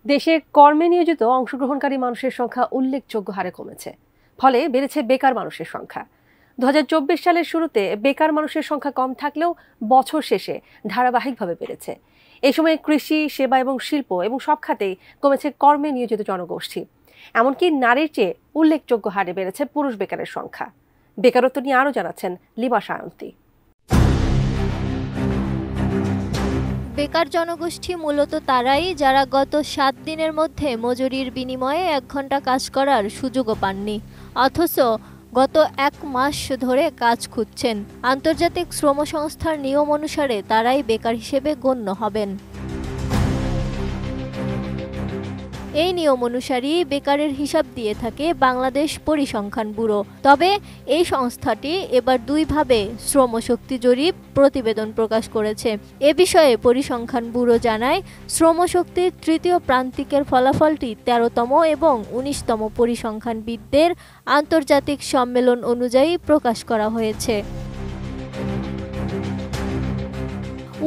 দেশে কর্মে নিয়োজিত অংশগ্রহণকারী মানুষের সংখ্যা উল্লেখযোগ্য হারে কমেছে। ফলে বেড়েছে বেকার মানুষের সংখ্যা। ২০২৪ সালের শুরুতে বেকার মানুষের সংখ্যা কম থাকলেও বছর শেষে ধারাবাহিকভাবে বেড়েছে। এই সময় কৃষি, সেবা এবং শিল্প এবং সব খাতেই কমেছে কর্মে নিয়োজিত জনগোষ্ঠী। এমনকি নারীর চেয়ে উল্লেখযোগ্য হারে বেড়েছে পুরুষ বেকারের সংখ্যা। বেকারত্ব নিয়ে আরও জানাচ্ছেন লিমা সায়ন্তী। বেকার জনগোষ্ঠী মূলত তারাই যারা গত ৭ দিনের মধ্যে মজুরির বিনিময়ে ১ ঘন্টা কাজ করার সুযোগও পাননি, অথচ গত ১ মাস ধরে কাজ খুঁজছেন। আন্তর্জাতিক শ্রম সংস্থার নিয়ম অনুসারে তারাই বেকার হিসেবে গণ্য হবেন। এই নিয়ম অনুসারেই বেকারের হিসাব দিয়ে থাকে বাংলাদেশ পরিসংখ্যান ব্যুরো। তবে এই সংস্থাটি এবার দুইভাবে শ্রমশক্তি জরিপ প্রতিবেদন প্রকাশ করেছে। এ বিষয়ে পরিসংখ্যান ব্যুরো জানায়, শ্রমশক্তির তৃতীয় প্রান্তিকের ফলাফলটি ১৩তম এবং ১৯তম পরিসংখ্যানবিদদের আন্তর্জাতিক সম্মেলন অনুযায়ী প্রকাশ করা হয়েছে।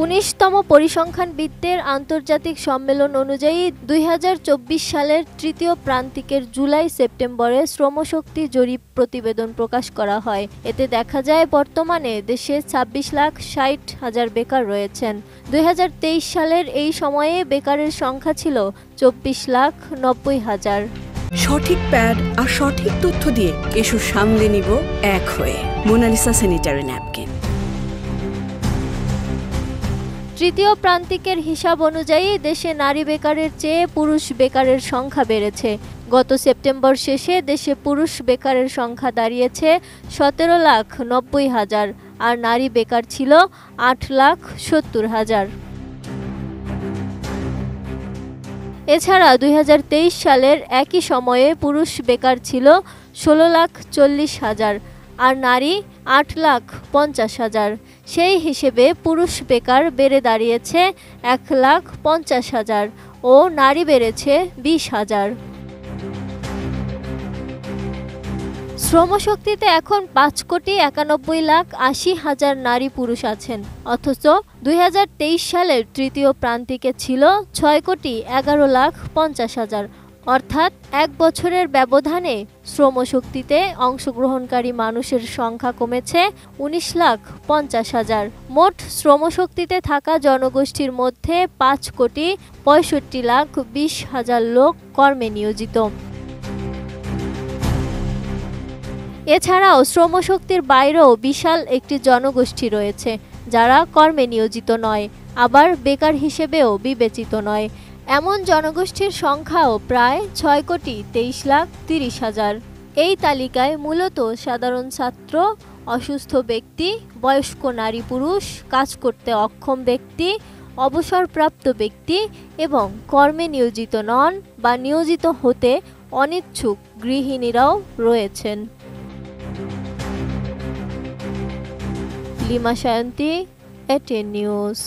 ১৯তম পরিসংখ্যানবিদদের আন্তর্জাতিক সম্মেলন অনুযায়ী ২০২৪ সালের তৃতীয় প্রান্তিকের জুলাই-সেপ্টেম্বরে শ্রমশক্তি জরিপ প্রতিবেদন প্রকাশ করা হয়। এতে দেখা যায় বর্তমানে দেশে ২৬,৬০,০০০ বেকার রয়েছেন। ২০২৩ সালের এই সময়ে বেকারের সংখ্যা ছিল ২৪,৯০,০০০। সঠিক প্যাড আর সঠিক তথ্য দিয়ে এসব সামলে নিব এক হয়ে। Mona Lisa sanitary napkin. তৃতীয় প্রান্তিকের হিসাব অনুযায়ী দেশে নারী বেকারের চেয়ে পুরুষ বেকারের সংখ্যা বেড়েছে। গত সেপ্টেম্বর শেষে দেশে পুরুষ বেকারের সংখ্যা দাঁড়িয়েছে ১৭,৯০,০০০ আর নারী বেকার ছিল ৮,৭০,০০০। এছাড়া ২০২৩ সালের একই সময়ে পুরুষ বেকার ছিল ১৬,৪০,০০০ আর নারী ৮,৫০,০০০। সেই হিসেবে পুরুষ বেকার বেড়ে দাঁড়িয়েছে ১,৫০,০০০ ও নারী বেড়েছে ২০,০০০। শ্রমশক্তিতে এখন ৫,৯১,৮০,০০০ নারী পুরুষ আছেন, অথচ ২০২৩ সালের তৃতীয় প্রান্তিকে ছিল ৬,১১,৫০,০০০। অর্থাৎ ১ বছরের ব্যবধানে শ্রমশক্তিতে অংশগ্রহণকারী মানুষের সংখ্যা কমেছে ১৯,৫০,০০০। মোট শ্রমশক্তিতে থাকা জনগোষ্ঠীর মধ্যে ৫,৬৫,২০,০০০ লোক কর্মে নিয়োজিত। এছাড়াও শ্রমশক্তির বাইরেও বিশাল একটি জনগোষ্ঠী রয়েছে যারা কর্মে নিয়োজিত নয়, আবার বেকার হিসেবেও বিবেচিত নয়। এমন জনগোষ্ঠীর সংখ্যাও প্রায় ৬,২৩,৩০,০০০। এই তালিকায় মূলত সাধারণ ছাত্র, অসুস্থ ব্যক্তি, বয়স্ক নারী পুরুষ, কাজ করতে অক্ষম ব্যক্তি, অবসরপ্রাপ্ত ব্যক্তি এবং কর্মে নিয়োজিত নন বা নিয়োজিত হতে অনিচ্ছুক গৃহিণীরাও রয়েছেন। Lima Sayanti, ATN news.